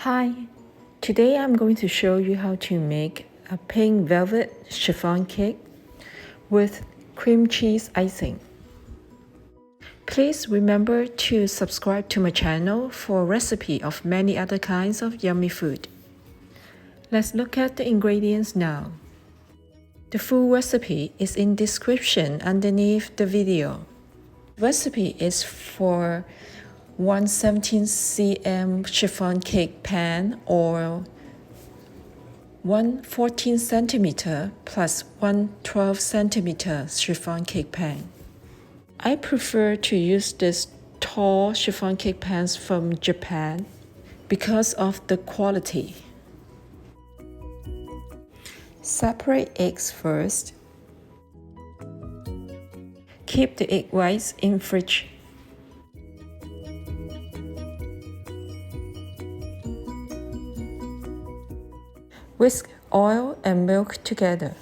Hi, today I'm going to show you how to make a pink velvet chiffon cake with cream cheese icing. Please remember to subscribe to my channel for a recipe of many other kinds of yummy food. Let's look at the ingredients now. The full recipe is in description underneath the video. The recipe is for 117 cm chiffon cake pan or 114 cm plus 112 cm chiffon cake pan. I prefer to use this tall chiffon cake pans from Japan because of the quality. Separate eggs first. Keep the egg whites in fridge. Whisk oil and milk together.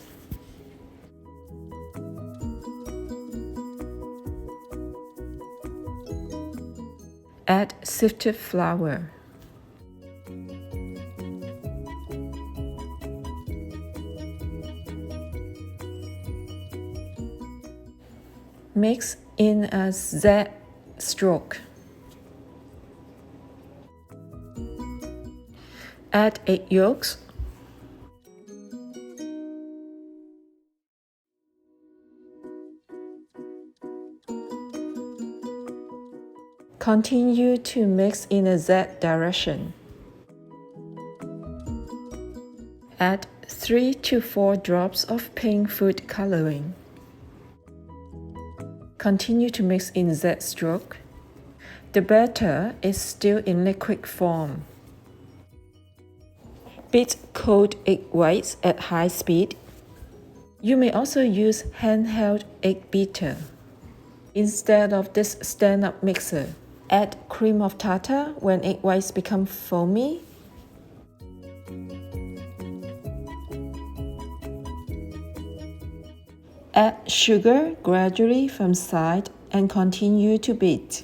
Add sifted flour. Mix in a Z stroke. Add egg yolks. Continue to mix in a Z direction. Add 3 to 4 drops of pink food coloring. Continue to mix in Z stroke. The batter is still in liquid form. Beat cold egg whites at high speed. You may also use handheld egg beater instead of this stand-up mixer. Add cream of tartar when egg whites become foamy. Add sugar gradually from side and continue to beat.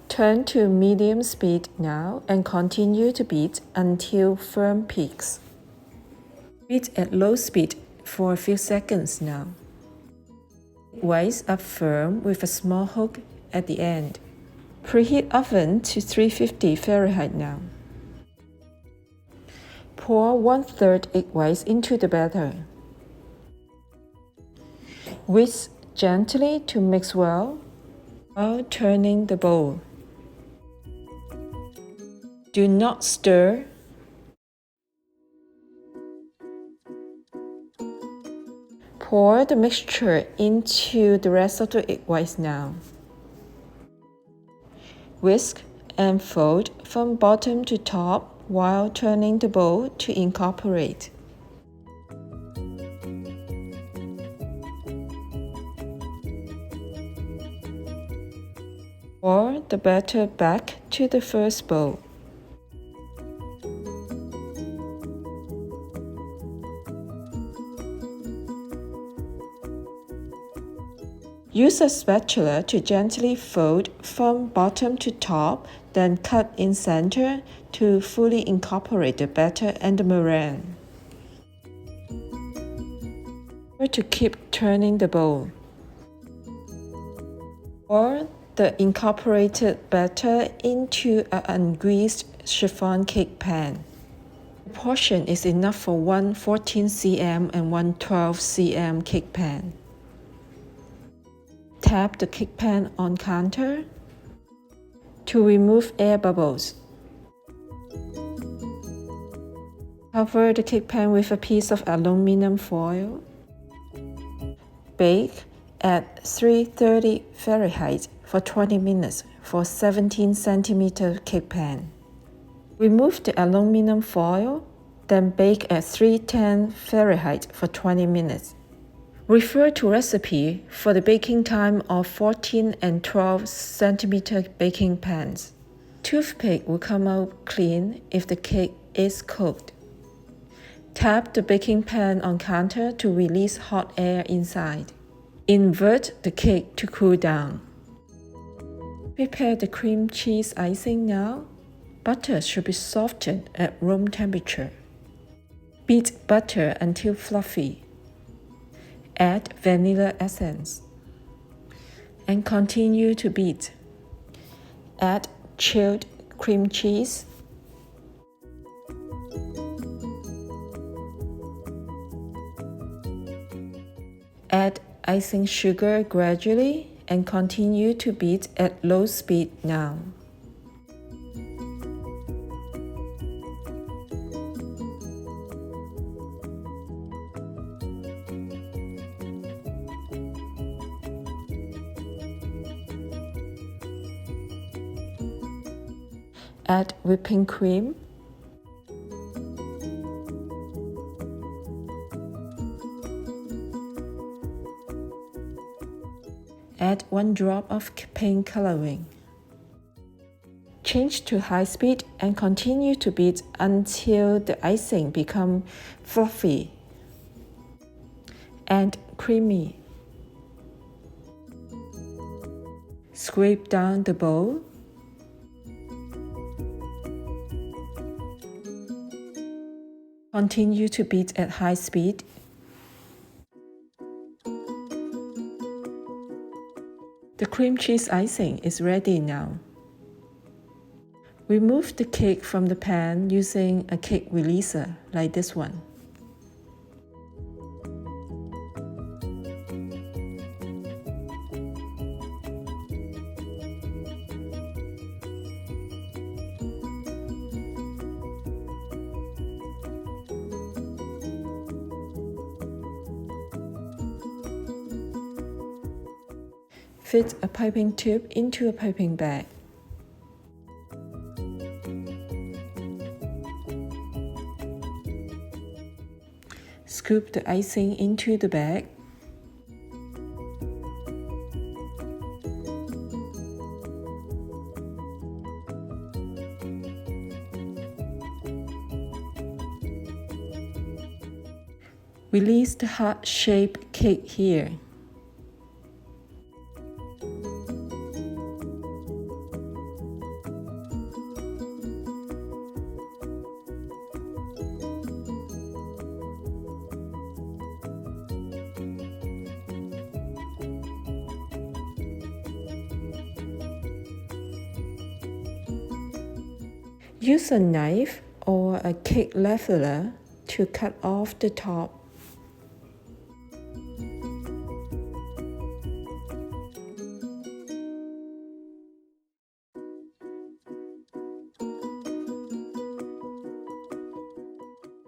Turn to medium speed now and continue to beat until firm peaks. Beat at low speed for a few seconds now. Whites are firm with a small hook at the end. Preheat oven to 350 Fahrenheit now. Pour 1/3 egg whites into the batter. Whisk gently to mix well while turning the bowl. Do not stir. Pour the mixture into the rest of the egg whites now. Whisk and fold from bottom to top while turning the bowl to incorporate. Pour the batter back to the first bowl. Use a spatula to gently fold from bottom to top, then cut in center to fully incorporate the batter and the meringue. Remember to keep turning the bowl. Pour the incorporated batter into an ungreased chiffon cake pan. The portion is enough for 114 cm and 112 cm cake pan. Tap the cake pan on counter to remove air bubbles. Cover the cake pan with a piece of aluminum foil. Bake at 330 Fahrenheit for 20 minutes for 17 cm cake pan. Remove the aluminum foil, then bake at 310 Fahrenheit for 20 minutes. Refer to recipe for the baking time of 14 and 12 cm baking pans. Toothpick will come out clean if the cake is cooked. Tap the baking pan on counter to release hot air inside. Invert the cake to cool down. Prepare the cream cheese icing now. Butter should be softened at room temperature. Beat butter until fluffy. Add vanilla essence. And continue to beat. Add chilled cream cheese. Add icing sugar gradually and continue to beat at low speed now. Add whipping cream. Add 1 drop of pink coloring. Change to high speed and continue to beat until the icing becomes fluffy and creamy. Scrape down the bowl. Continue to beat at high speed. The cream cheese icing is ready now. Remove the cake from the pan using a cake releaser like this one. Fit a piping tube into a piping bag. Scoop the icing into the bag. Release the heart-shaped cake here. Use a knife or a cake leveler to cut off the top.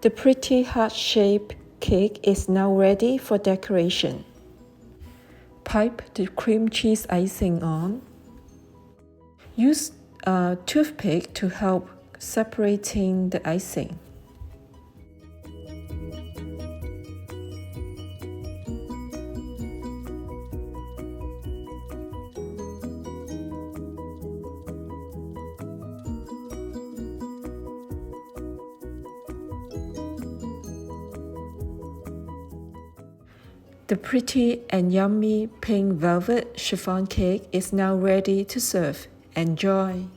The pretty heart-shaped cake is now ready for decoration. Pipe the cream cheese icing on. Use a toothpick to help separating the icing. The pretty and yummy pink velvet chiffon cake is now ready to serve. Enjoy!